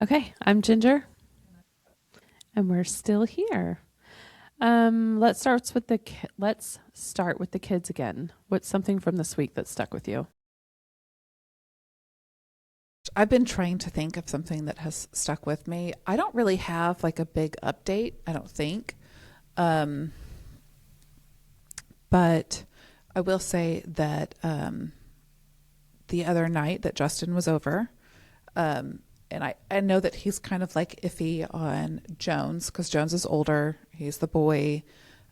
Okay, I'm Ginger, and we're still here. Let's start with the kids again. What's something from this week that stuck with you? I've been trying to think of something that has stuck with me. I don't really have like a big update, I don't think. Um, but I will say that the other night that Justin was over, and I know that he's kind of like iffy on Jones because Jones is older. He's the boy,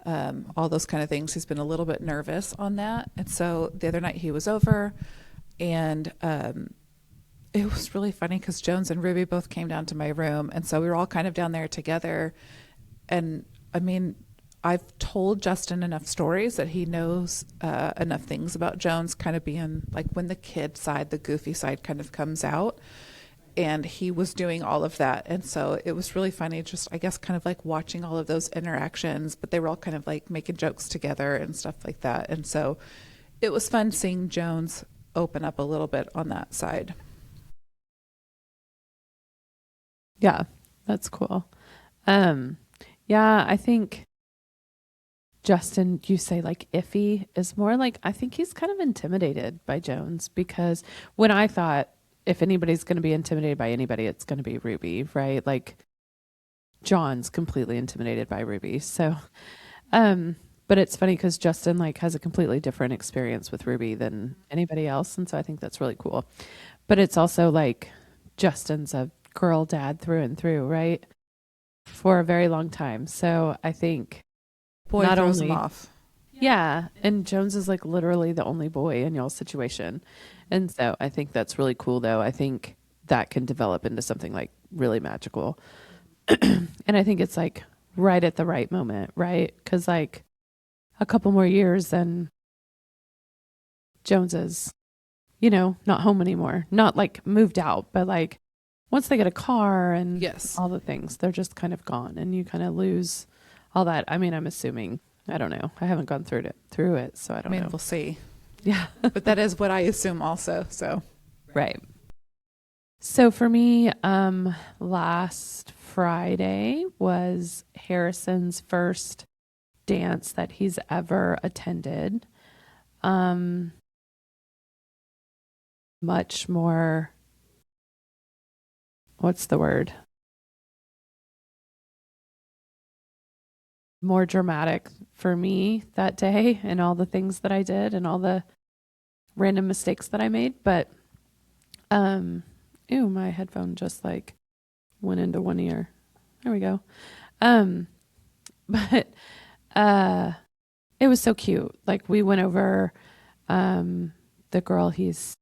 all those kind of things. He's been a little bit nervous on that. And so the other night he was over and it was really funny because Jones and Ruby both came down to my room. And so we were all kind of down there together. And I mean, I've told Justin enough stories that he knows enough things about Jones kind of being like when the kid side, the goofy side kind of comes out. And he was doing all of that. And so it was really funny, just I guess kind of like watching all of those interactions, but they were all kind of like making jokes together and stuff like that. And so it was fun seeing Jones open up a little bit on that side. Yeah, that's cool. Um, yeah, I think Justin, you say like iffy is more like I think he's kind of intimidated by Jones because when I thought if anybody's going to be intimidated by anybody, it's going to be Ruby, right? Like John's completely intimidated by Ruby. So, um, but it's funny because Justin like has a completely different experience with Ruby than anybody else, and so I think that's really cool. But it's also like Justin's a girl dad through and through, right? For a very long time. So I think Boy not throws him only, off. yeah, and Jones is like literally the only boy in y'all's situation. And so I think that's really cool, though. I think that can develop into something like really magical. And I think it's like right at the right moment, right? Because like a couple more years and Jones is, not home anymore. Not like moved out, but like once they get a car and Yes. all the things, they're just kind of gone and you kind of lose all that. I mean, I'm assuming. I don't know. I haven't gone through it, so I I don't mean, know. we'll see. Yeah. But that is what I assume also. So Right. So for me, last Friday was Harrison's first dance that he's ever attended. Um, much more, what's the word? More dramatic for me that day and all the things that I did and all the random mistakes that I made. But, um, ew, my headphone just like went into one ear. There we go. Um, but, uh, it was so cute. Like we went over the girl he's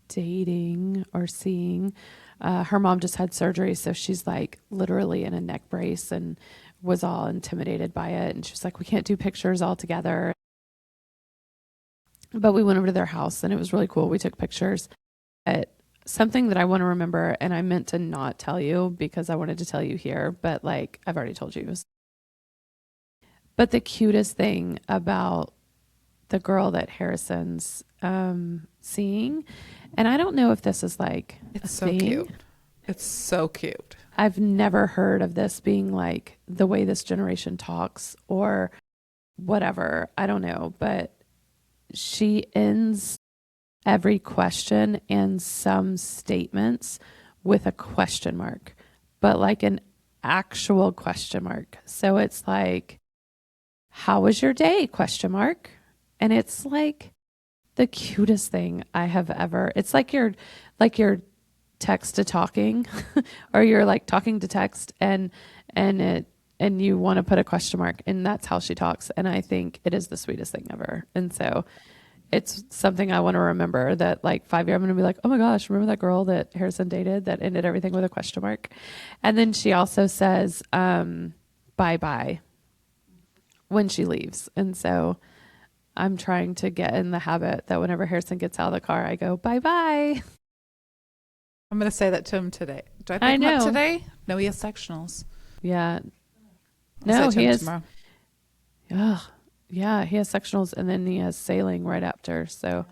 dating or seeing. Her mom just had surgery, so she's like literally in a neck brace and was all intimidated by it. And she's like, we can't do pictures all together. But we went over to their house and it was really cool. We took pictures. But something that I want to remember, and I meant to not tell you because I wanted to tell you here, but like I've already told you. But the cutest thing about the girl that Harrison's seeing. And I don't know if this is like a it's so thing. cute. It's so cute. I've never heard of this being like the way this generation talks or whatever. I don't know. But she ends every question and some statements with a question mark, but like an actual question mark. So it's like, how was your day? Question mark. And it's like the cutest thing I have ever. It's like you're text to talking or you're like talking to text and it and you want to put a question mark and that's how she talks and I think it is the sweetest thing ever. And so it's something I want to remember that like 5 years I'm going to be like, "Oh my gosh, remember that girl that Harrison dated that ended everything with a question mark?" And then she also says bye-bye when she leaves. And so I'm trying to get in the habit that whenever Harrison gets out of the car, I go, bye bye. I'm going to say that to him today. Do I I pick him up know. today? No, he has sectionals. Yeah. I'll say No, it to he him has, tomorrow. ugh, yeah, he has sectionals and then he has sailing right after. So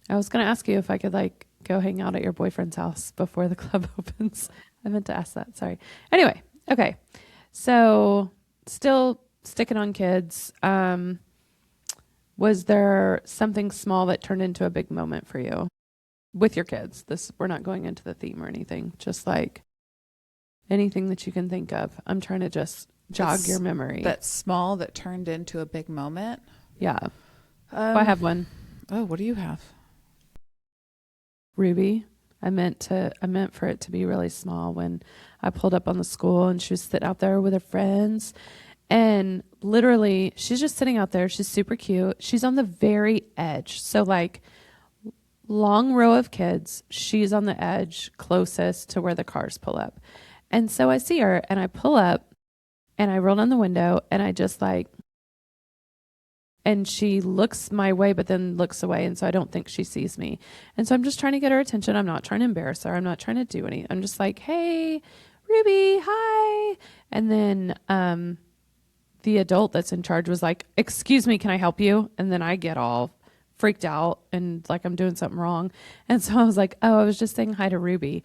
I was going to ask you if I could like go hang out at your boyfriend's house before the club opens. I meant to ask that. Sorry. Anyway, okay. So still sticking on kids. Was there something small that turned into a big moment for you with your kids? This we're not going into the theme or anything. Just like anything that you can think of. I'm trying to just jog your memory. That's small that turned into a big moment. Yeah. I have one. Oh, what do you have? Ruby. I meant for it to be really small when I pulled up on the school and she was sitting out there with her friends. And literally, she's just sitting out there. She's super cute. She's on the very edge. So, like, long row of kids. She's on the edge closest to where the cars pull up. And so I see her and I pull up and I roll down the window and I just like, and she looks my way, but then looks away. And so I don't think she sees me. And so I'm just trying to get her attention. I'm not trying to embarrass her. I'm not trying to do anything. I'm just like, hey, Ruby, hi. And then the adult that's in charge was like, excuse me, can I help you? And then I get all freaked out and like I'm doing something wrong. And so I was like, oh, I was just saying hi to Ruby.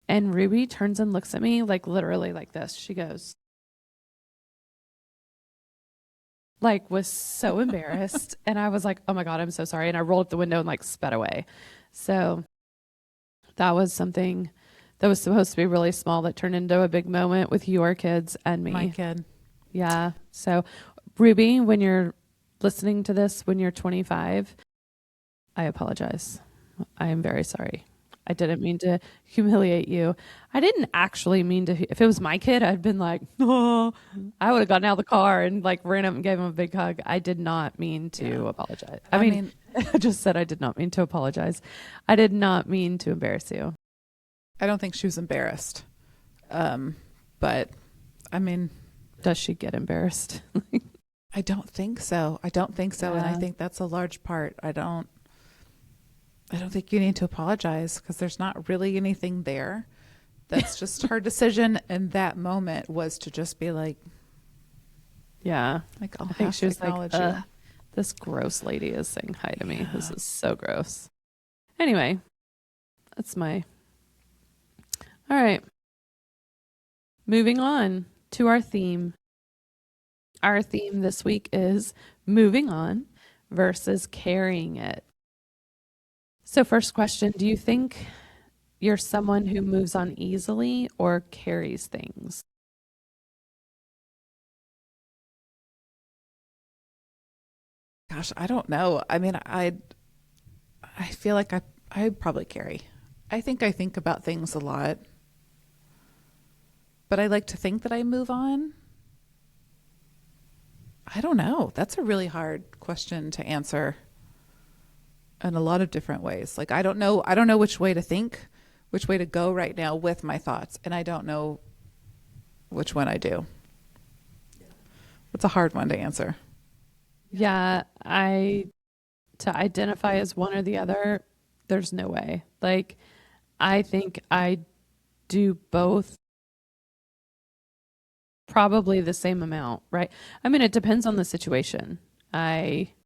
And Ruby turns and looks at me like literally like this. She goes, like was so embarrassed. And I was like, oh my God, I'm so sorry. And I rolled up the window and like sped away. So that was something that was supposed to be really small that turned into a big moment with your kids and me. My kid. Yeah. So Ruby, when you're listening to this, when you're 25, I apologize. I am very sorry. I didn't mean to humiliate you. I didn't actually mean to. If it was my kid, I'd been like, oh, I would have gotten out of the car and like ran up and gave him a big hug. I did not mean to apologize. I mean, I just said I did not mean to apologize. I did not mean to embarrass you. I don't think she was embarrassed. But I mean, does she get embarrassed? I don't think so. I don't think so. Yeah. And I think that's a large part. I don't think you need to apologize because there's not really anything there. That's just her decision. And that moment was to just be like, yeah, like I think she was like, this gross lady is saying hi to me. This is so gross. Anyway, that's all right. Moving on to our theme. Our theme this week is moving on versus carrying it. So first question, do you think you're someone who moves on easily or carries things? Gosh, I don't know. I mean, I feel like I probably carry. I think about things a lot. But I like to think that I move on. I don't know. That's a really hard question to answer in a lot of different ways. Like I don't know which way to think, which way to go right now with my thoughts, and I don't know which one I do. It's a hard one to answer. Yeah, to identify as one or the other, there's no way. Like I think I do both probably the same amount, right? I mean, it depends on the situation. Like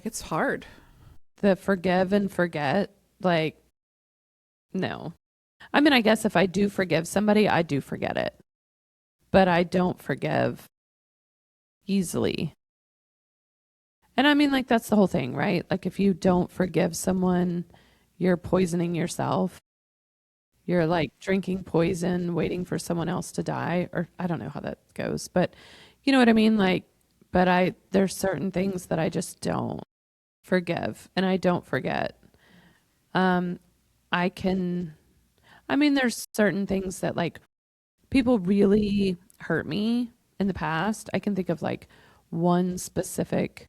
it's hard. The forgive and forget, like, no. I mean, I guess if I do forgive somebody, I do forget it. But I don't forgive easily. And I mean, like, that's the whole thing, right? Like, if you don't forgive someone, you're poisoning yourself. You're like drinking poison, waiting for someone else to die, or I don't know how that goes, but you know what I mean? Like, but there's certain things that I just don't forgive and I don't forget. There's certain things that like people really hurt me in the past. I can think of like one specific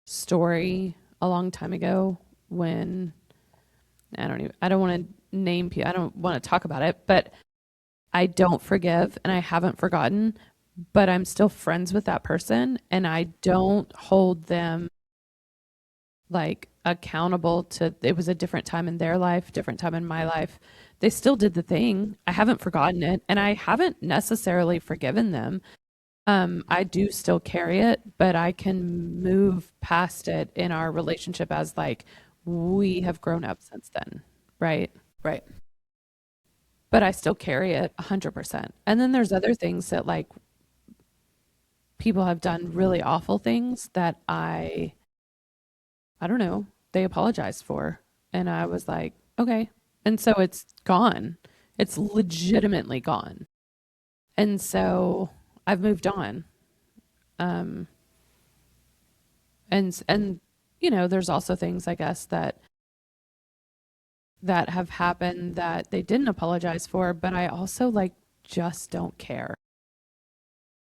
story a long time ago when I don't want to name people. I don't want to talk about it, but I don't forgive and I haven't forgotten, but I'm still friends with that person and I don't hold them like accountable to, it was a different time in their life, different time in my life. They still did the thing. I haven't forgotten it and I haven't necessarily forgiven them. I do still carry it, but I can move past it in our relationship as like we have grown up since then. right? Right. But I still carry it 100%. And then there's other things that like people have done really awful things that I don't know, they apologized for. And I was like, okay. And so it's gone. It's legitimately gone. And so I've moved on. Um, and you know, there's also things I guess that have happened that they didn't apologize for, but I also like just don't care.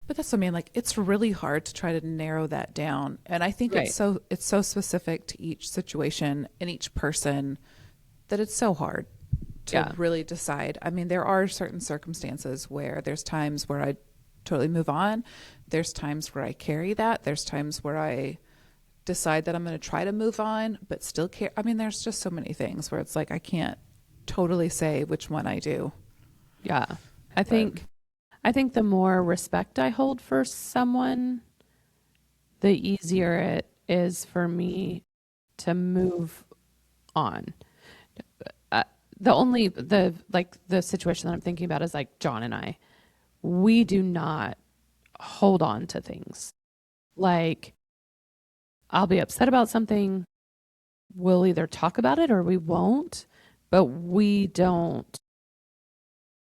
But that's what I mean. Like, it's really hard to try to narrow that down, and I think Right. it's so specific to each situation and each person that it's so hard to Yeah. really decide. I mean, there are certain circumstances where there's times where I totally move on. There's times where I carry that. There's times where I decide that I'm going to try to move on, but still care. I mean, there's just so many things where it's like I can't totally say which one I do. Yeah. I But think I think the more respect I hold for someone, the easier it is for me to move on. Uh, the situation that I'm thinking about is like John and I. We do not hold on to things. Like I'll be upset about something, we'll either talk about it or we won't, but we don't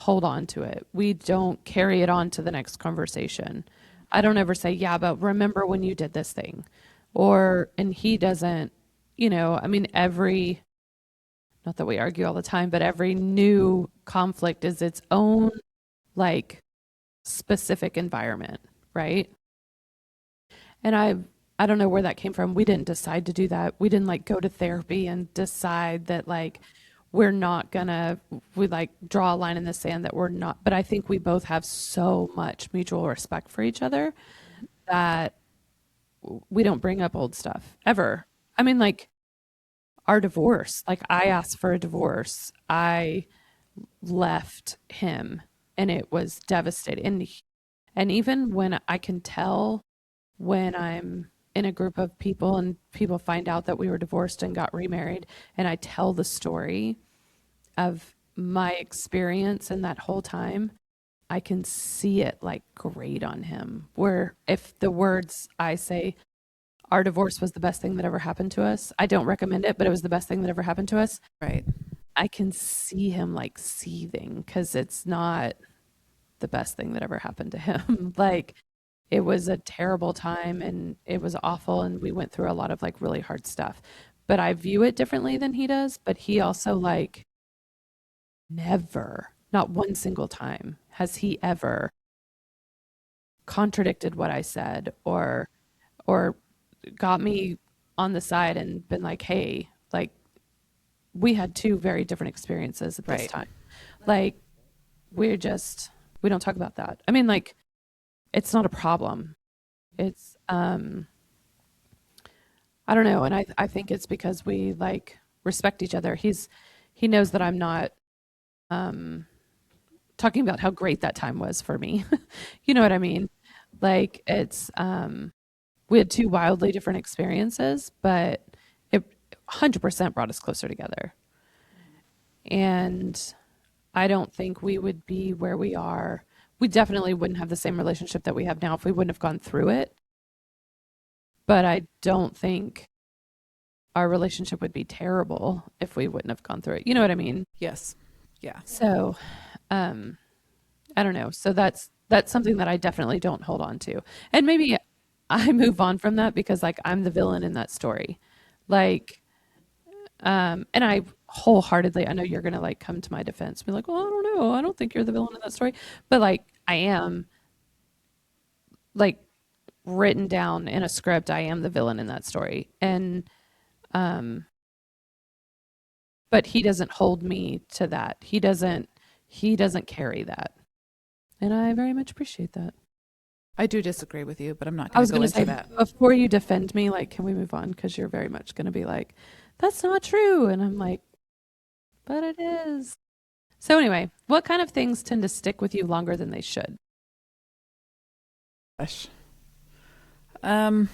hold on to it. We don't carry it on to the next conversation. I don't ever say, yeah, but remember when you did this thing? And he doesn't, you know, I mean, not that we argue all the time, but every new conflict is its own, like, specific environment, right? And I don't know where that came from. We didn't decide to do that. We didn't like go to therapy and decide that like we're not gonna we like draw a line in the sand that we're not. But I think we both have so much mutual respect for each other that we don't bring up old stuff ever. I mean, like our divorce, like I asked for a divorce. I left him and it was devastating. And even when I can tell when I'm in a group of people and people find out that we were divorced and got remarried, and I tell the story of my experience in that whole time, I can see it like grate on him. Where if the words I say, our divorce was the best thing that ever happened to us, I don't recommend it, but it was the best thing that ever happened to us. right. I can see him like seething because it's not the best thing that ever happened to him. Like, it was a terrible time and it was awful and we went through a lot of like really hard stuff. But I view it differently than he does, but he also like never, not one single time has he ever contradicted what I said or got me on the side and been like, "Hey, like we had two very different experiences at this Right. time." Like we don't talk about that. I mean, like it's not a problem. It's I don't know, and I think it's because we like respect each other. He knows that I'm not um talking about how great that time was for me. You know what I mean? Like it's we had two wildly different experiences, but it 100% brought us closer together. And I don't think we would be where we are. We definitely wouldn't have the same relationship that we have now if we wouldn't have gone through it. But I don't think our relationship would be terrible if we wouldn't have gone through it. You know what I mean? Yes. Yeah. So, um, I don't know. So that's something that I definitely don't hold on to. And maybe I move on from that because like I'm the villain in that story. Like, and I wholeheartedly, I know you're gonna like come to my defense, be like, well, I don't know, I don't think you're the villain in that story, but like I am, like written down in a script, I am the villain in that story, and um, but he doesn't hold me to that. He doesn't carry that, and I very much appreciate that. I do disagree with you, but I'm not I going was to go gonna into say that. before you defend me, like, can we move on? Because you're very much gonna be like, that's not true, and I'm like, but it is. So anyway, what kind of things tend to stick with you longer than they should? Gosh. Um,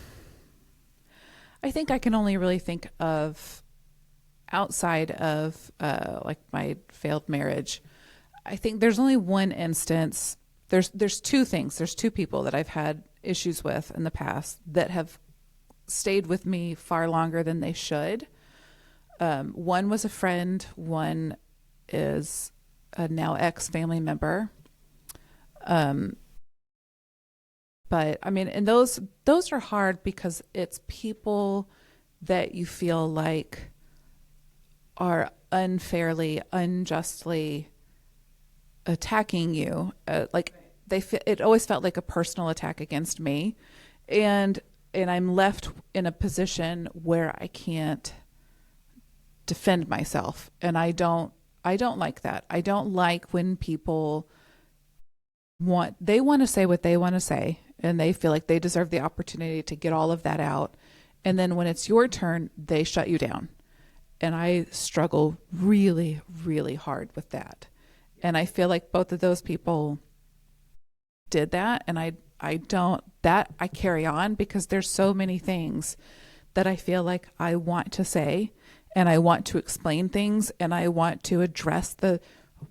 I think I can only really think of outside of like my failed marriage, I think there's only one instance. There's two things. There's two people that I've had issues with in the past that have stayed with me far longer than they should. One was a friend. One is a now ex-family member. But I mean, and those are hard because it's people that you feel like are unfairly, unjustly attacking you. Like it always felt like a personal attack against me, and I'm left in a position where I can't defend myself, and I don't like that. I don't like when people want to say what they want to say, and they feel like they deserve the opportunity to get all of that out, and then when it's your turn, they shut you down. And I struggle really, really hard with that. And I feel like both of those people did that. And I carry on because there's so many things that I feel like I want to say, and I want to explain things, and I want to address the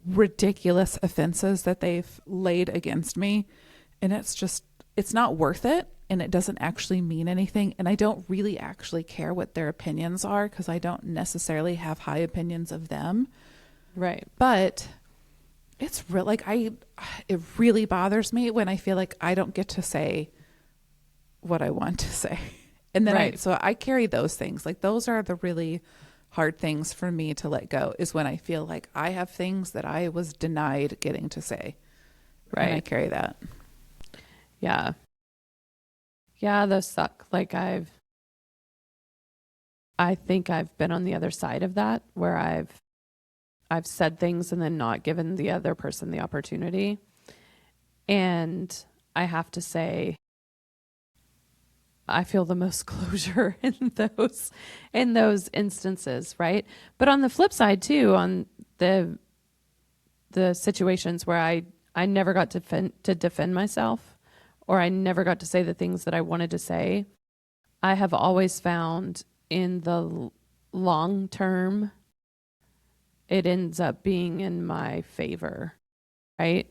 ridiculous offenses that they've laid against me. And it's not worth it. And it doesn't actually mean anything. And I don't really actually care what their opinions are because I don't necessarily have high opinions of them. Right. But it's real. Like it really bothers me when I feel like I don't get to say what I want to say. And then so I carry those things. Like those are the really hard things for me to let go, is when I feel like I have things that I was denied getting to say. Right. And I carry that. Yeah. Yeah, those suck. Like I think I've been on the other side of that, where I've said things and then not given the other person the opportunity. And I have to say, I feel the most closure in those instances, right? But on the flip side too, on the situations where I never got to defend myself, or I never got to say the things that I wanted to say, I have always found in the long term, it ends up being in my favor, right?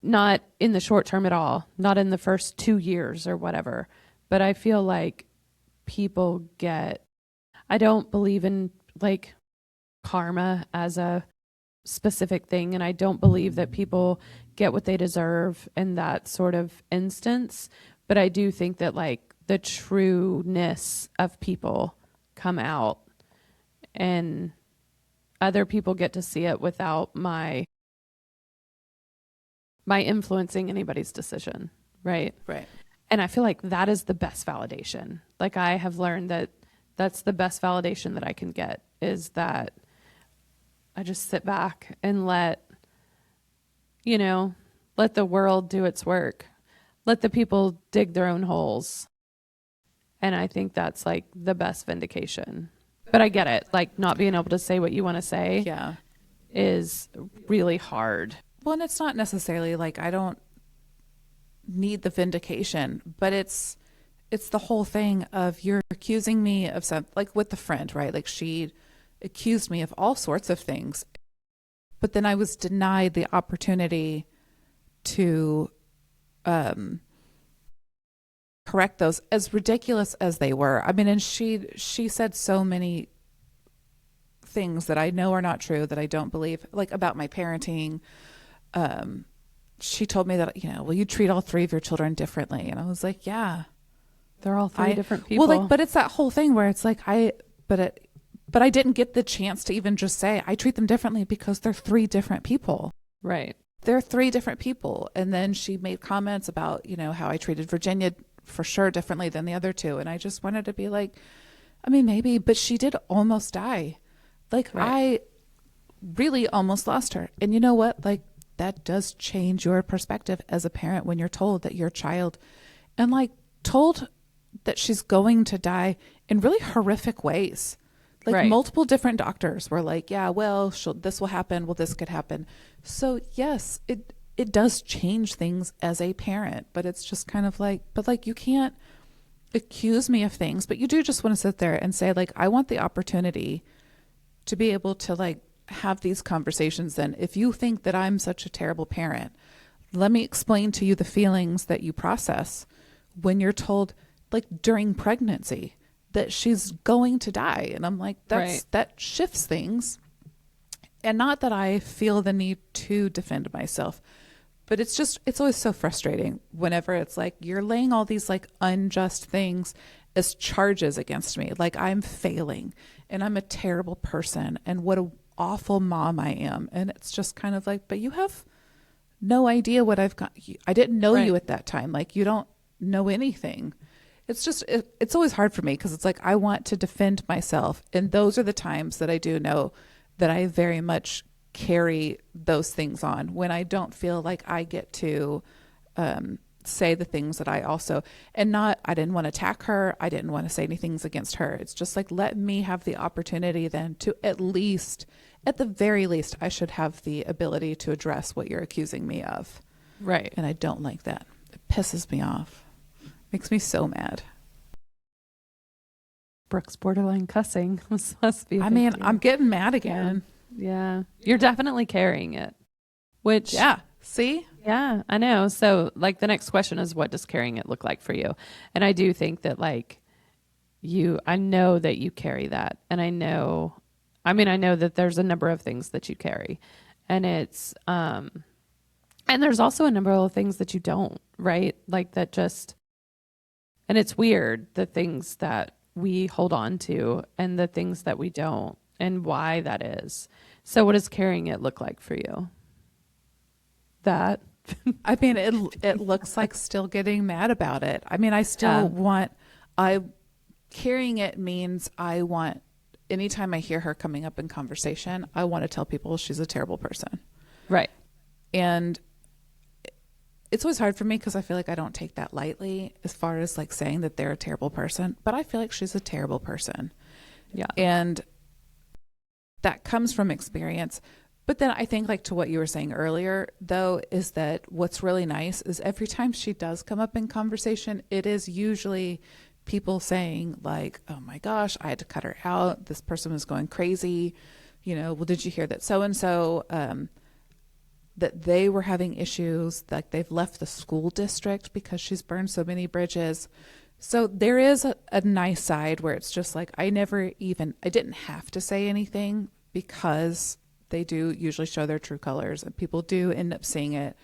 Not in the short term at all, not in the first 2 years or whatever, but I feel like I don't believe in like karma as a specific thing, and I don't believe that people get what they deserve in that sort of instance, but I do think that like the trueness of people come out, and other people get to see it without my influencing anybody's decision, right? And I feel like that is the best validation. Like I have learned that that's the best validation that I can get, is that I just sit back and let the world do its work. Let the people dig their own holes. And I think that's like the best vindication. But I get it. Like not being able to say what you want to say is really hard. Well, and it's not necessarily like I don't need the vindication, but it's the whole thing of you're accusing me of something, like with the friend, right? Like she accused me of all sorts of things, but then I was denied the opportunity to correct those, as ridiculous as they were. I mean, and she said so many things that I know are not true, that I don't believe, like about my parenting. She told me that, well, you treat all three of your children differently. And I was like, yeah, they're all three different people. Well, like, but it's that whole thing where it's like, but I didn't get the chance to even just say I treat them differently because they're three different people. Right. They're three different people. And then she made comments about, how I treated Virginia for sure differently than the other two. And I just wanted to be like, I mean, maybe, but she did almost die. Like I really almost lost her. And you know what? Like that does change your perspective as a parent when you're told that your child, and like told that she's going to die in really horrific ways. Like multiple different doctors were like, yeah, well, this will happen. Well, this could happen. So yes, it does change things as a parent, but it's just kind of like, but like you can't, accuse me of things, but you do just want to sit there and say, like, I want the opportunity to be able to like have these conversations. Then if you think that I'm such a terrible parent, let me explain to you the feelings that you process when you're told, like, during pregnancy that she's going to die. And I'm like, that shifts things. And not that I feel the need to defend myself, but it's always so frustrating whenever it's like you're laying all these like unjust things as charges against me. Like I'm failing and I'm a terrible person and what an awful mom I am. And it's just kind of like, but you have no idea what I've got. I didn't know you at that time. Like you don't know anything. It's just, it's always hard for me because it's like, I want to defend myself. And those are the times that I do know that I very much carry those things on when I don't feel like I get to say the things that I also, and not, I didn't want to attack her. I didn't want to say any things against her. It's just like, let me have the opportunity then to at the very least, I should have the ability to address what you're accusing me of. Right. And I don't like that. It pisses me off. Makes me so mad. Brooke's borderline cussing. This must be. I mean, I'm getting mad again. Yeah. You're definitely carrying it. Which. Yeah. See? Yeah, I know. So, like, the next question is, what does carrying it look like for you? And I do think that, like, I know that you carry that. And I know that there's a number of things that you carry. And it's, and there's also a number of things that you don't, right? Like, that just, and it's weird, the things that we hold on to and the things that we don't, and why that is. So, what does carrying it look like for you? That. I mean, it looks like still getting mad about it. I mean, I still carrying it means I want, anytime I hear her coming up in conversation, I want to tell people she's a terrible person. Right. And it's always hard for me because I feel like I don't take that lightly as far as like saying that they're a terrible person, but I feel like she's a terrible person. Yeah. And that comes from experience. But then I think, like, to what you were saying earlier, though, is that what's really nice is every time she does come up in conversation, it is usually people saying, like, oh my gosh, I had to cut her out. This person was going crazy. You know, well, did you hear that so-and-so, that they were having issues, like they've left the school district because she's burned so many bridges. So there is a nice side where it's just like, I didn't have to say anything because they do usually show their true colors and people do end up seeing it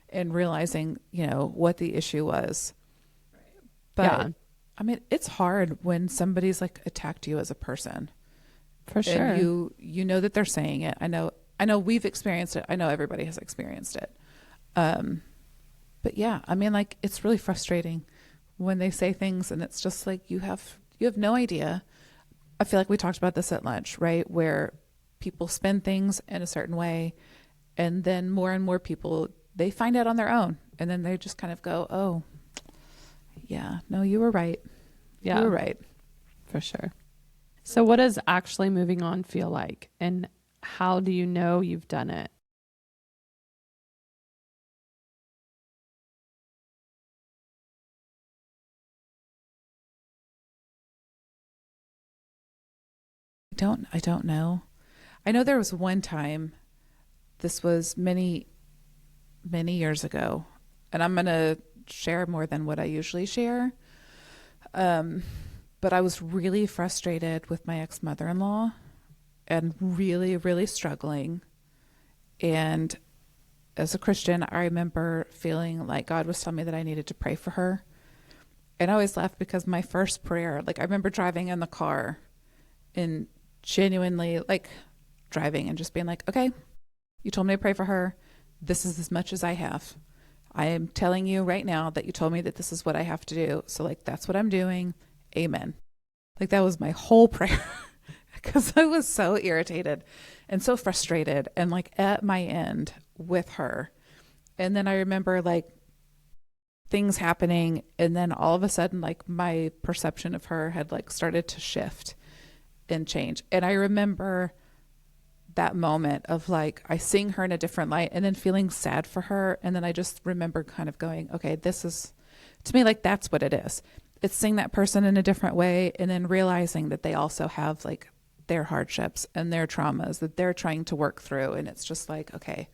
and realizing, you know, what the issue was. But yeah. I mean, it's hard when somebody's like attacked you as a person. For sure. And you know that they're saying it. I know we've experienced it. I know everybody has experienced it. But yeah, I mean, like, it's really frustrating when they say things and it's just like, you have no idea. I feel like we talked about this at lunch, right? Where people spend things in a certain way and then more and more people, they find out on their own and then they just kind of go, oh yeah, no, you were right. Yeah, you were right. For sure. So what does actually moving on feel like, and how do you know you've done it? I don't know. I know there was one time, this was many, many years ago, and I'm going to share more than what I usually share. But I was really frustrated with my ex-mother-in-law and really, really struggling. And as a Christian, I remember feeling like God was telling me that I needed to pray for her. And I always laughed because my first prayer, like I remember driving in the car and genuinely like driving and just being like, okay, you told me to pray for her. This is as much as I have. I am telling you right now that you told me that this is what I have to do. So like, that's what I'm doing. Amen. Like that was my whole prayer because I was so irritated and so frustrated and like at my end with her. And then I remember like things happening. And then all of a sudden, like my perception of her had like started to shift and change. And I remember that moment of like, I seeing her in a different light and then feeling sad for her. And then I just remember kind of going, okay, this is, to me, like, that's what it is. it's seeing that person in a different way and then realizing that they also have like their hardships and their traumas that they're trying to work through. And it's just like, okay,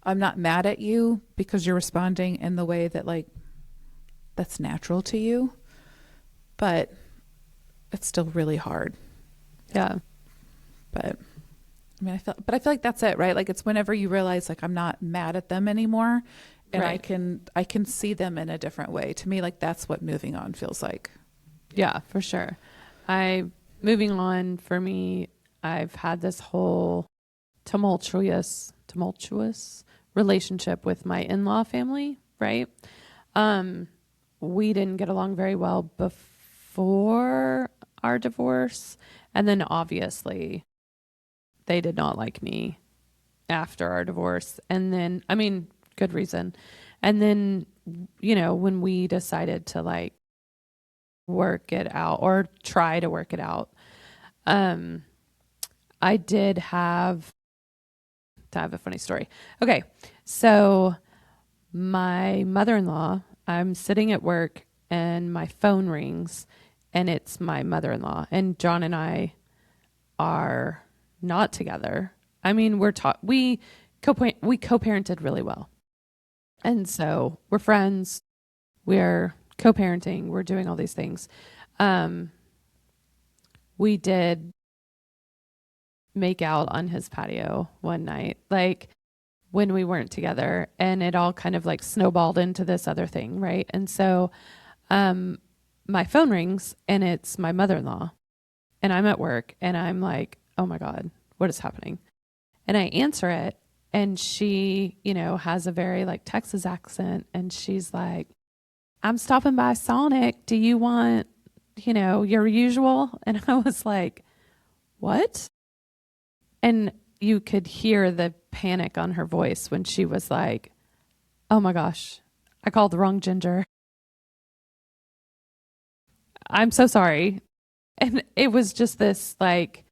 I'm not mad at you because you're responding in the way that like that's natural to you, but it's still really hard. Yeah. But I mean, I feel like that's it, right? Like it's whenever you realize like I'm not mad at them anymore, and Right. I can see them in a different way. To me, like that's what moving on feels like. Yeah, for sure. Moving on for me, I've had this whole tumultuous relationship with my in-law family, right? We didn't get along very well before our divorce, and then obviously they did not like me after our divorce. And then, I mean, good reason. And then, when we decided to like work it out or try to work it out, I did have to have a funny story. Okay. So my mother-in-law, I'm sitting at work and my phone rings and it's my mother-in-law, and John and I are not together. I mean, we co-parented really well. And so we're friends, we're co-parenting, we're doing all these things. We did make out on his patio one night, like when we weren't together, and it all kind of like snowballed into this other thing, right? And so my phone rings and it's my mother-in-law, and I'm at work and I'm like, oh my God, what is happening? And I answer it, and she, has a very like Texas accent, and she's like, I'm stopping by Sonic. Do you want, your usual? And I was like, what? And you could hear the panic on her voice when she was like, oh my gosh, I called the wrong Ginger. I'm so sorry. And it was just this like,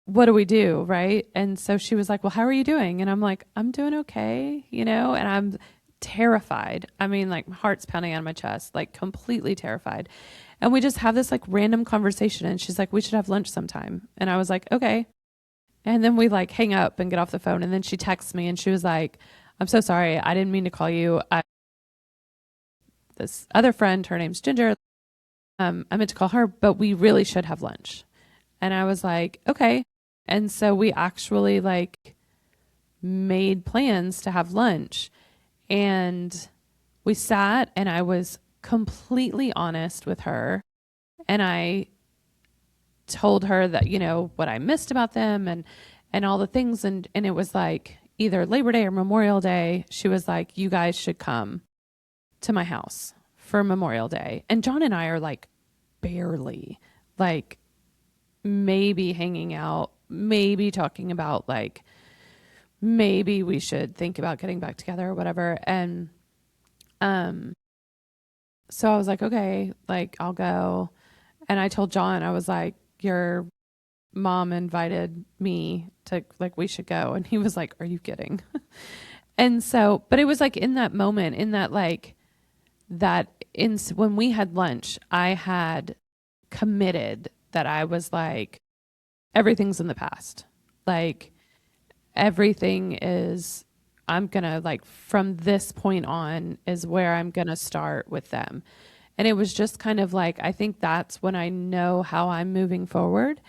what do we do? Right. And so she was like, well, how are you doing? And I'm like, I'm doing okay, and I'm terrified. I mean, like, my heart's pounding out of my chest, like completely terrified. And we just have this like random conversation. And she's like, we should have lunch sometime. And I was like, okay. And then we like hang up and get off the phone. And then she texts me and she was like, I'm so sorry. I didn't mean to call you. This other friend, her name's Ginger. I meant to call her, but we really should have lunch. And I was like, okay. And so we actually like made plans to have lunch, and we sat, and I was completely honest with her. And I told her that, what I missed about them and all the things. And it was like either Labor Day or Memorial Day. She was like, you guys should come to my house for Memorial Day. And John and I are like barely like maybe hanging out, maybe talking about like, maybe we should think about getting back together or whatever. And, so I was like, okay, like I'll go. And I told John, I was like, your mom invited me to, like, we should go. And he was like, are you kidding? And so, but it was like in that moment, in that, like, when we had lunch, I had committed that I was like, everything's in the past. Like, everything is, I'm going to, like, from this point on is where I'm going to start with them. And it was just kind of like, I think that's when I know how I'm moving forward,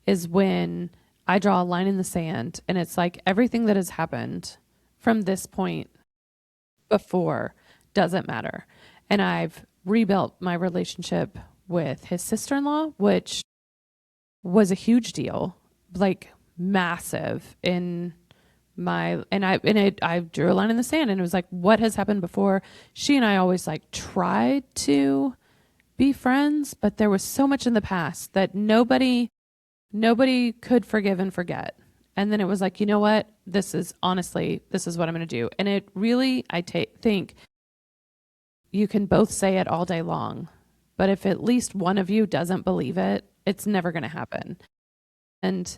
is when I draw a line in the sand, and it's like everything that has happened from this point before doesn't matter. And I've rebuilt my relationship with his sister-in-law, which was a huge deal, like massive in I drew a line in the sand, and it was like, what has happened before? She and I always like tried to be friends, but there was so much in the past that nobody could forgive and forget. And then it was like, you know what? This is what I'm going to do. And it really, think you can both say it all day long, but if at least one of you doesn't believe it, it's never going to happen. And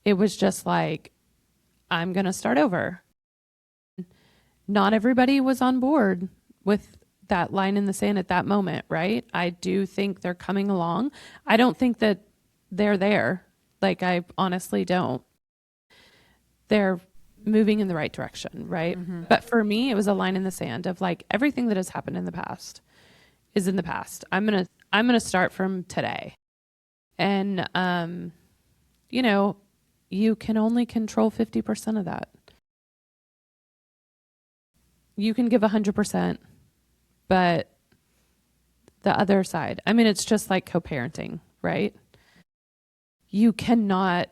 it was just like, I'm going to start over. Not everybody was on board with that line in the sand at that moment, right? I do think they're coming along. I don't think that they're there. Like, I honestly don't. They're moving in the right direction, right? Mm-hmm. But for me, it was a line in the sand of like everything that has happened in the past is in the past. I'm going to start from today. And you know, you can only control 50% of that. You can give 100%, but the other side, I mean, it's just like co-parenting, right? You cannot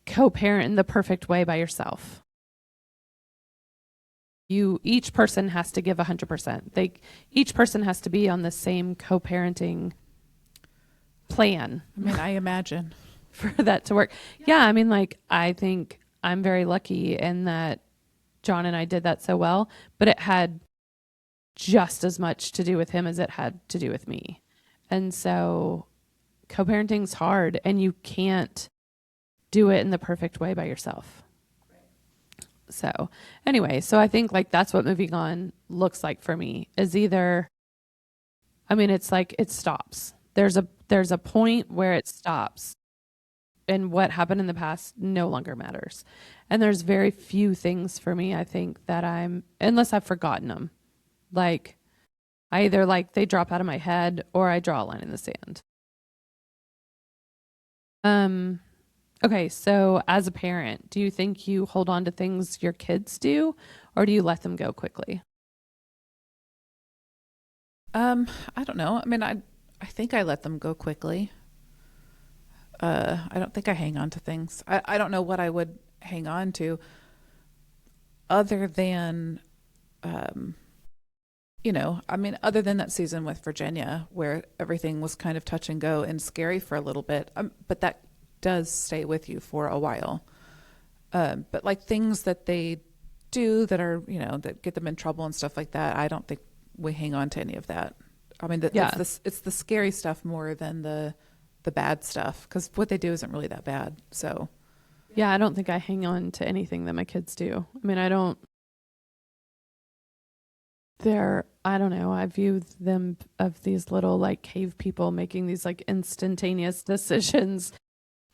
co-parent in the perfect way by yourself. Each person has to give 100%. Each person has to be on the same co-parenting plan. I mean, I imagine. For that to work. Yeah, I mean, like, I think I'm very lucky in that John and I did that so well, but it had just as much to do with him as it had to do with me. And so co-parenting's hard, and you can't do it in the perfect way by yourself. So anyway, so I think like that's what moving on looks like for me is either, I mean, it's like it stops. There's a point where it stops and what happened in the past no longer matters. And there's very few things for me, I think, that unless I've forgotten them. Like, I either like they drop out of my head or I draw a line in the sand. Okay, so as a parent, do you think you hold on to things your kids do, or do you let them go quickly? I don't know. I mean, I think I let them go quickly. I don't think I hang on to things. I don't know what I would hang on to other than, I mean, other than that season with Virginia where everything was kind of touch and go and scary for a little bit. But that does stay with you for a while. But like things that they do that are, that get them in trouble and stuff like that, I don't think we hang on to any of that. I mean, it's the scary stuff more than the bad stuff, because what they do isn't really that bad. So yeah, I don't think I hang on to anything that my kids do. I mean, I don't know, I view them of these little like cave people making these like instantaneous decisions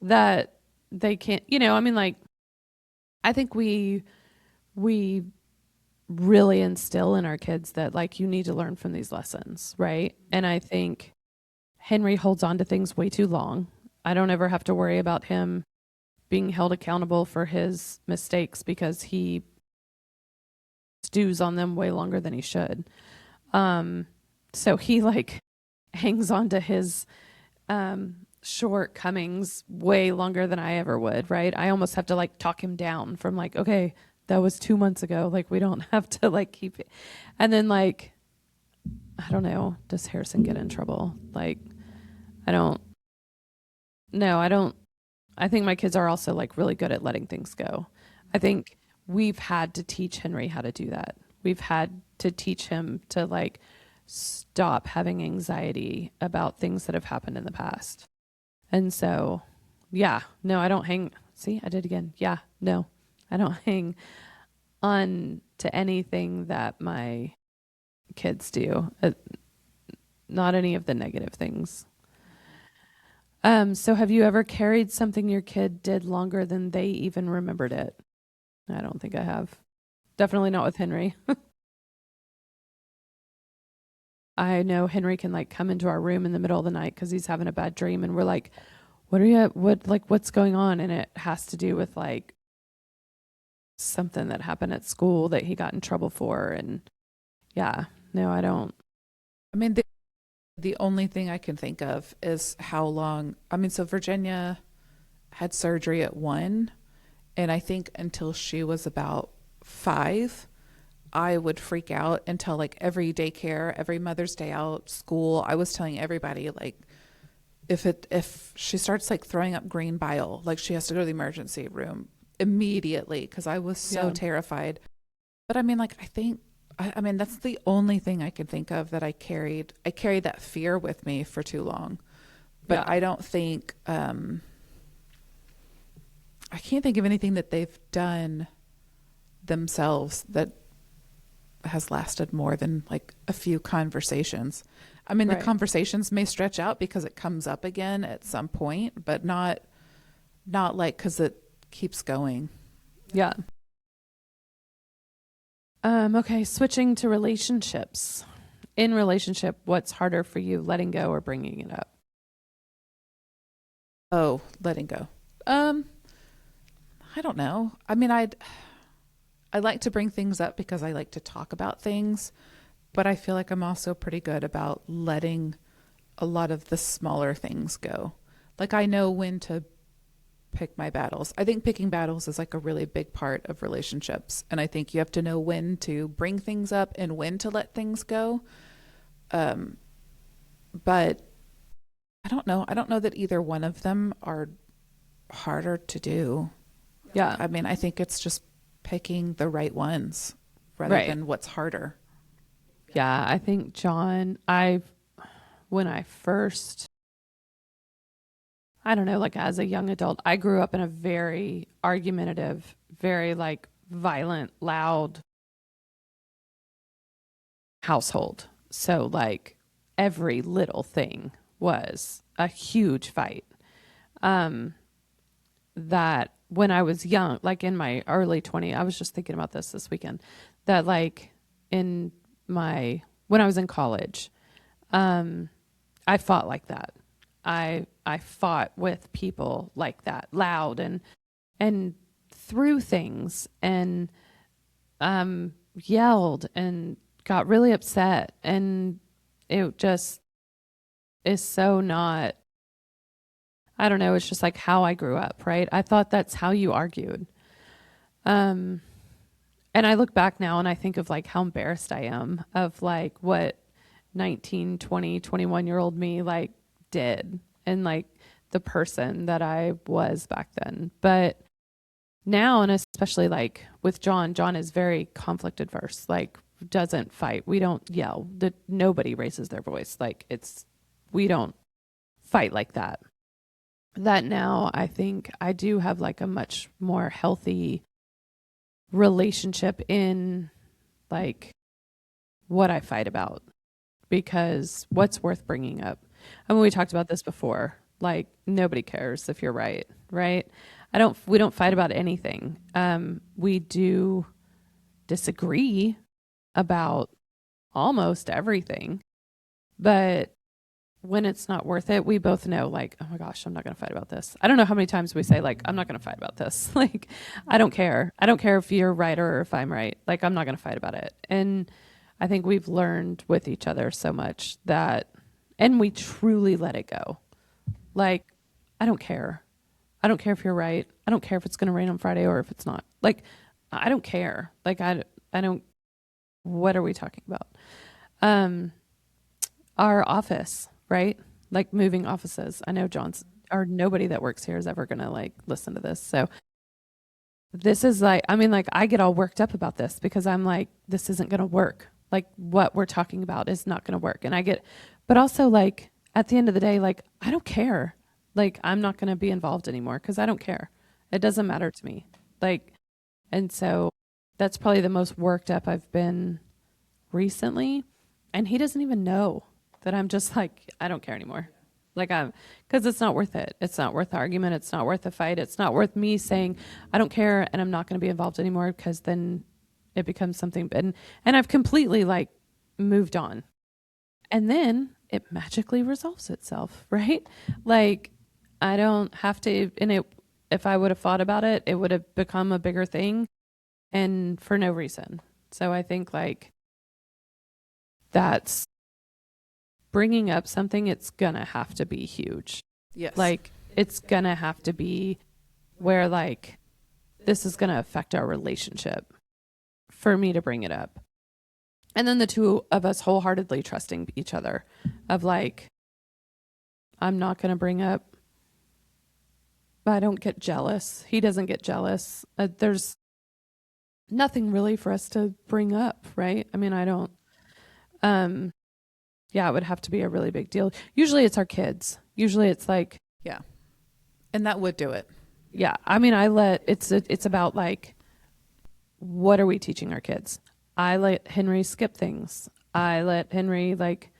that they can't, I mean, like, I think we really instill in our kids that like you need to learn from these lessons, right? And I think Henry holds on to things way too long. I don't ever have to worry about him being held accountable for his mistakes because he stews on them way longer than he should. So he like hangs on to his shortcomings way longer than I ever would, right? I almost have to like talk him down from like, okay, that was 2 months ago. Like, we don't have to like keep it. And then like, I don't know, does Harrison get in trouble? Like, I don't. I think my kids are also like really good at letting things go. I think we've had to teach Henry how to do that. We've had to teach him to like stop having anxiety about things that have happened in the past. And so, yeah, no, I don't hang. See, I did again. Yeah, no, I don't hang on to anything that my kids do. Not any of the negative things. So have you ever carried something your kid did longer than they even remembered it? I don't think I have. Definitely not with Henry. I know Henry can like come into our room in the middle of the night because he's having a bad dream, and we're like, what's going on? And it has to do with like something that happened at school that he got in trouble for. And yeah, no, I don't. I mean, the only thing I can think of is how long. I mean, so Virginia had surgery at 1, and I think until she was about 5, I would freak out until like every daycare, every Mother's Day out, school. I was telling everybody like, if she starts like throwing up green bile, like she has to go to the emergency room immediately, because I was so terrified. But I mean, like, I mean, that's the only thing I can think of that I carried that fear with me for too long. But I don't think, I can't think of anything that they've done themselves that has lasted more than like a few conversations. I mean, the Right. conversations may stretch out because it comes up again at some point, but not like because it keeps going. Yeah. Okay, switching to relationships. In relationship, what's harder for you, letting go or bringing it up? Oh, letting go. I don't know. I mean, I like to bring things up because I like to talk about things, but I feel like I'm also pretty good about letting a lot of the smaller things go. Like I know when to pick my battles. I think picking battles is like a really big part of relationships, and I think you have to know when to bring things up and when to let things go. Um, but I don't know. I don't know that either one of them are harder to do. Yeah. I mean, I think it's just picking the right ones rather Right. than what's harder. Yeah, I think John, when I first, I don't know, like as a young adult, I grew up in a very argumentative, very like violent, loud household. So like every little thing was a huge fight. Um, that when I was young, like in my early 20s, I was just thinking about this weekend, that like in when I was in college, I fought like that. I fought with people like that, loud and threw things and yelled and got really upset, and it just is so not, I don't know, it's just like how I grew up, right? I thought that's how you argued. Um and I look back now and I think of like how embarrassed I am of like what 19, 20, 21-year-old me like did, and like the person that I was back then. But now, and especially like with John is very conflict adverse, like doesn't fight. We don't yell. Nobody raises their voice. Like we don't fight like that. That now I think I do have like a much more healthy relationship in like what I fight about, because what's worth bringing up? I mean, we talked about this before. Like nobody cares if you're right, right? We don't fight about anything. We do disagree about almost everything, but when it's not worth it, we both know like, oh my gosh, I'm not going to fight about this. I don't know how many times we say like, I'm not going to fight about this. Like, I don't care. I don't care if you're right or if I'm right. Like, I'm not going to fight about it. And I think we've learned with each other so much that, and we truly let it go. Like, I don't care. I don't care if you're right. I don't care if it's going to rain on Friday or if it's not. Like, I don't care. Like, I don't, what are we talking about? Our office, right? Like moving offices. I know John's, or nobody that works here is ever going to like listen to this. So this is like, I mean, like I get all worked up about this because I'm like, this isn't going to work. Like what we're talking about is not going to work. And but also like at the end of the day, like I don't care. Like I'm not going to be involved anymore because I don't care. It doesn't matter to me. Like, and so that's probably the most worked up I've been recently. And he doesn't even know that I'm just like, I don't care anymore. Like because it's not worth it. It's not worth the argument. It's not worth the fight. It's not worth me saying, I don't care and I'm not going to be involved anymore, because then it becomes something. And I've completely like moved on. And then it magically resolves itself, right? Like I don't have to, and if I would have thought about it, it would have become a bigger thing and for no reason. So I think like that's bringing up something, it's gonna have to be huge. Yes. Like it's gonna have to be where like this is gonna affect our relationship for me to bring it up. And then the two of us wholeheartedly trusting each other of like, I'm not gonna bring up, but I don't get jealous. He doesn't get jealous. There's nothing really for us to bring up, right? I mean, I don't, yeah, it would have to be a really big deal. Usually it's our kids. Usually it's like, Yeah. And that would do it. yeah. I mean, it's about like, what are we teaching our kids? I let Henry skip things. I let Henry like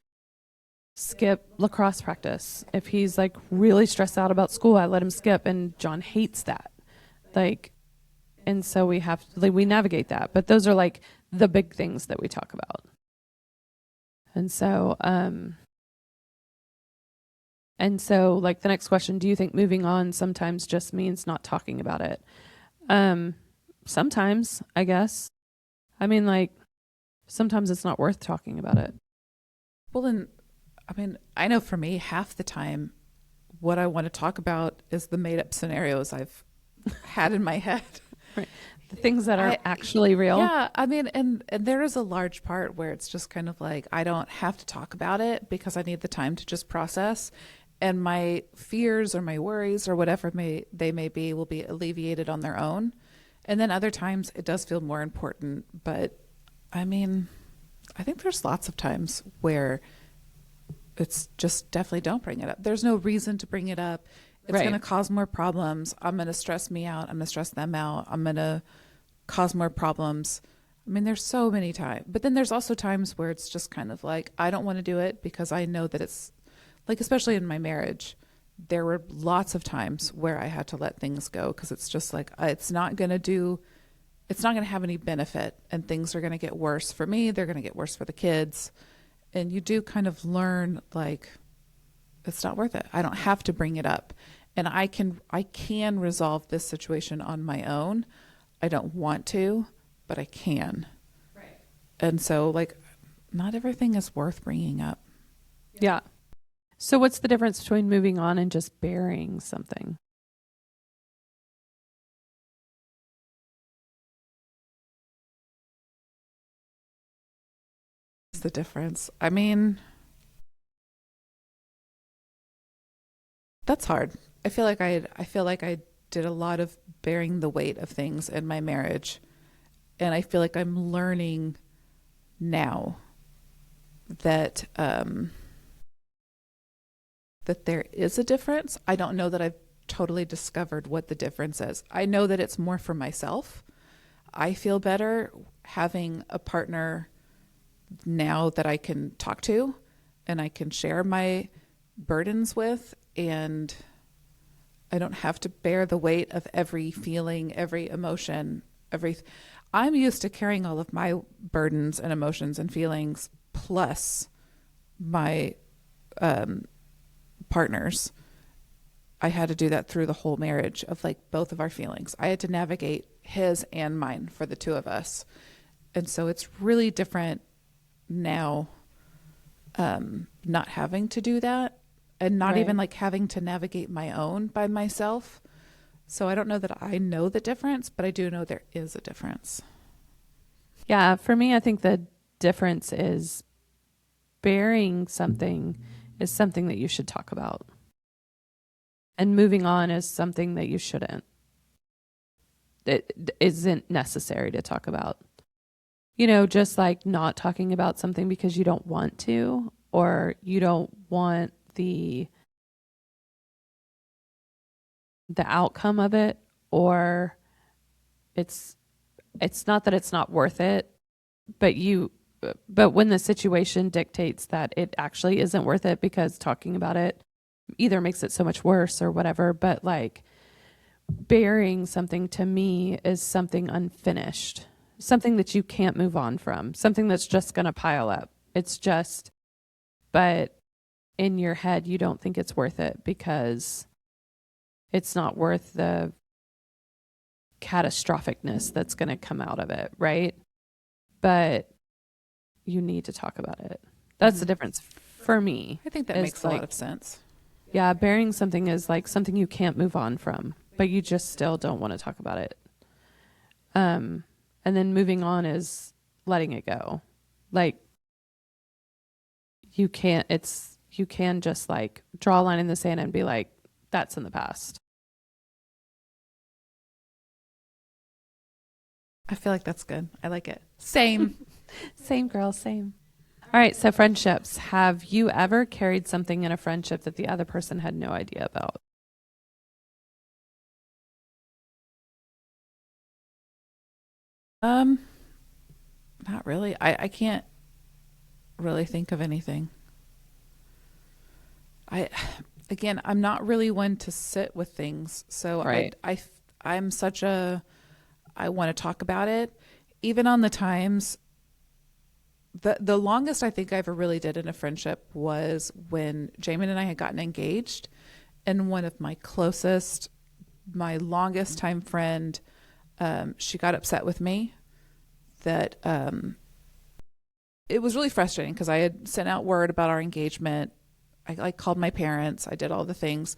skip lacrosse practice. If he's like really stressed out about school, I let him skip, and John hates that. Like, and so we have like we navigate that. But those are like the big things that we talk about. And so like the next question, do you think moving on sometimes just means not talking about it? Sometimes, I guess. I mean, like sometimes it's not worth talking about it. Well, then, I mean, I know for me, half the time, what I want to talk about is the made up scenarios I've had in my head. Right. The things that are actually real. Yeah, I mean, and there is a large part where it's just kind of like I don't have to talk about it because I need the time to just process, and my fears or my worries or whatever they may be will be alleviated on their own. And then other times it does feel more important, but I mean, I think there's lots of times where it's just definitely don't bring it up. There's no reason to bring it up. It's Right. going to cause more problems. I'm going to stress me out. I'm going to stress them out. I'm going to cause more problems. I mean, there's so many times. But then there's also times where it's just kind of like, I don't want to do it because I know that it's like, especially in my marriage, there were lots of times where I had to let things go because it's just like, it's not going to have any benefit, and things are going to get worse for me. They're going to get worse for the kids. And you do kind of learn like, it's not worth it. I don't have to bring it up. And I can resolve this situation on my own. I don't want to, but I can. Right. And so like not everything is worth bringing up. Yeah. So what's the difference between moving on and just burying something? What's the difference? I mean, that's hard. I feel like I did a lot of bearing the weight of things in my marriage. And I feel like I'm learning now that that there is a difference. I don't know that I've totally discovered what the difference is. I know that it's more for myself. I feel better having a partner now that I can talk to and I can share my burdens with, and I don't have to bear the weight of every feeling, every emotion, I'm used to carrying all of my burdens and emotions and feelings plus my partners. I had to do that through the whole marriage of like both of our feelings. I had to navigate his and mine for the two of us. And so it's really different now, not having to do that and not even like having to navigate my own by myself. So I don't know that I know the difference, but I do know there is a difference. Yeah, for me, I think the difference is burying something is something that you should talk about. And moving on is something that you shouldn't. It isn't necessary to talk about. You know, just like not talking about something because you don't want to, or you don't want the outcome of it, or it's not that it's not worth it, but when the situation dictates that it actually isn't worth it because talking about it either makes it so much worse or whatever. But like burying something to me is something unfinished, something that you can't move on from, something that's just going to pile up. It's just, but in your head, you don't think it's worth it because it's not worth the catastrophicness that's going to come out of it, right? But you need to talk about it. That's the difference for me. I think that makes a lot of sense. Yeah, burying something is like something you can't move on from, but you just still don't want to talk about it. And then moving on is letting it go. Like you can just like draw a line in the sand and be like, that's in the past. I feel like that's good. I like it. Same. Same, girl, same. All right, so friendships. Have you ever carried something in a friendship that the other person had no idea about? Not really. I can't really think of anything. I again, I'm not really one to sit with things. So Right. I'm such a I want to talk about it. Even on the times the longest I think I ever really did in a friendship was when Jamin and I had gotten engaged, and one of my closest, my longest time friend, she got upset with me that it was really frustrating because I had sent out word about our engagement. I like called my parents. I did all the things.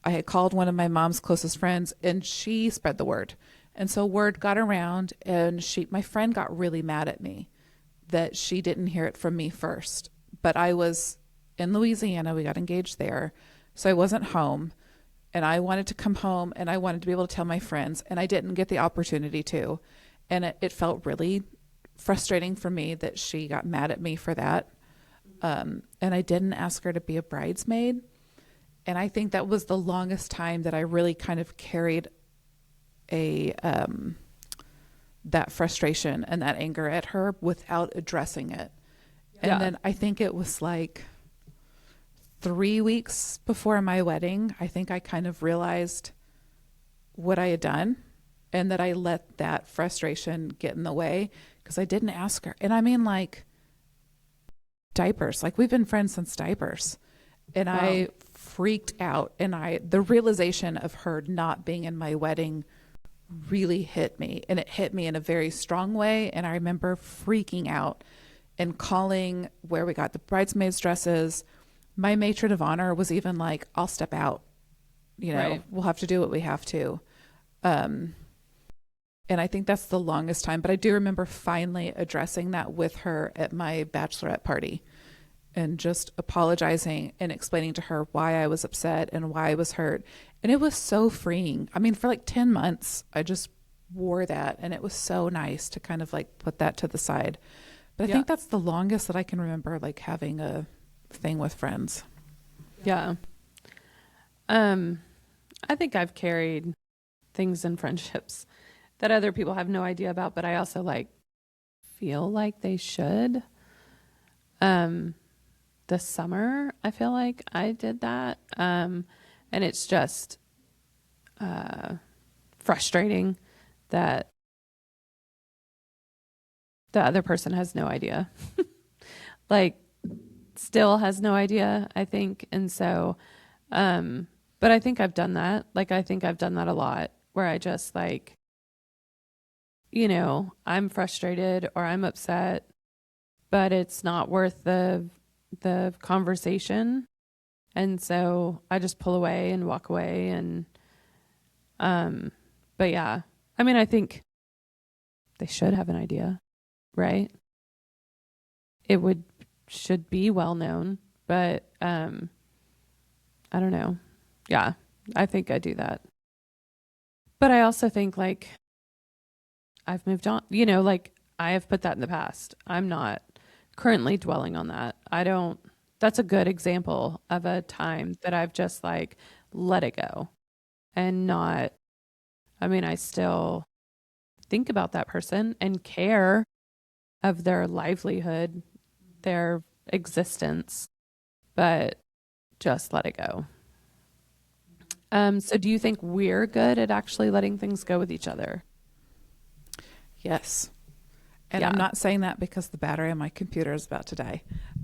I had called one of my mom's closest friends, and she spread the word. And so word got around, and my friend got really mad at me that she didn't hear it from me first. But I was in Louisiana. We got engaged there. So I wasn't home, and I wanted to come home, and I wanted to be able to tell my friends, and I didn't get the opportunity to. And it felt really frustrating for me that she got mad at me for that. And I didn't ask her to be a bridesmaid. And I think that was the longest time that I really kind of carried a that frustration and that anger at her without addressing it. And Yeah. then I think it was like 3 weeks before my wedding, I think I kind of realized what I had done, and that I let that frustration get in the way because I didn't ask her. And I mean, like, diapers. Like, we've been friends since diapers. And Wow. I freaked out. And the realization of her not being in my wedding really hit me. And it hit me in a very strong way. And I remember freaking out and calling where we got the bridesmaids' dresses. My matron of honor was even like, I'll step out. Right. We'll have to do what we have to. And I think that's the longest time. But I do remember finally addressing that with her at my bachelorette party and just apologizing and explaining to her why I was upset and why I was hurt. And it was so freeing. I mean, for like 10 months, I just wore that, and it was so nice to kind of like put that to the side. But I Yeah. think that's the longest that I can remember, like, having a thing with friends. Yeah. I think I've carried things in friendships that other people have no idea about, but I also like feel like they should. This summer, I feel like I did that. And it's just frustrating that the other person has no idea. Like, still has no idea, I think. And so, but I think I've done that. Like, I think I've done that a lot where I just like, I'm frustrated or I'm upset, but it's not worth the conversation. And so I just pull away and walk away. And but yeah, I mean, I think they should have an idea, right? It should be well known, but I don't know. Yeah, I think I do that. But I also think like I've moved on, like I have put that in the past. I'm not currently dwelling on that. That's a good example of a time that I've just like let it go and not, I mean, I still think about that person and care of their livelihood, their existence, but just let it go. So do you think we're good at actually letting things go with each other? Yes. And Yeah. I'm not saying that because the battery on my computer is about to die.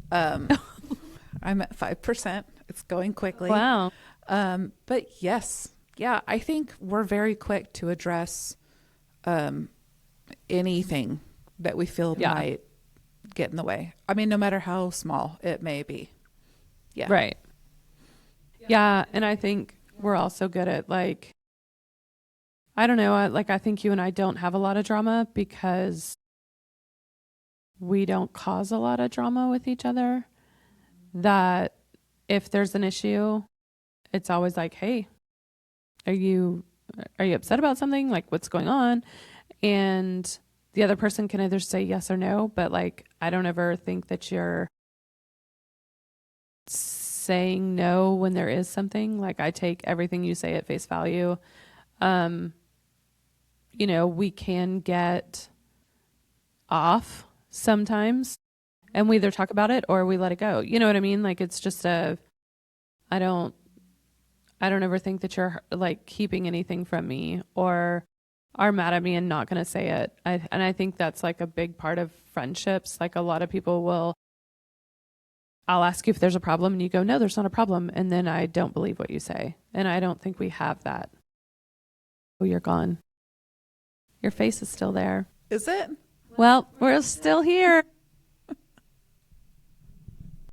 I'm at 5%. It's going quickly. Wow. But yes, yeah, I think we're very quick to address anything that we feel Yeah. might get in the way. I mean, no matter how small it may be. Yeah. Right. Yeah. And I think we're also good at like, I don't know, I think you and I don't have a lot of drama because we don't cause a lot of drama with each other. That if there's an issue, it's always like, hey, are you upset about something? Like, what's going on? And the other person can either say yes or no, but like, I don't ever think that you're saying no when there is something. Like, I take everything you say at face value. We can get off sometimes, and we either talk about it or we let it go. You know what I mean? Like it's just I don't I don't ever think that you're like keeping anything from me or are mad at me and not going to say it. And I think that's like a big part of friendships. Like a lot of people will, I'll ask you if there's a problem and you go, no, there's not a problem. And then I don't believe what you say. And I don't think we have that. Oh, you're gone. Your face is still there. Is it? Well, we're still here.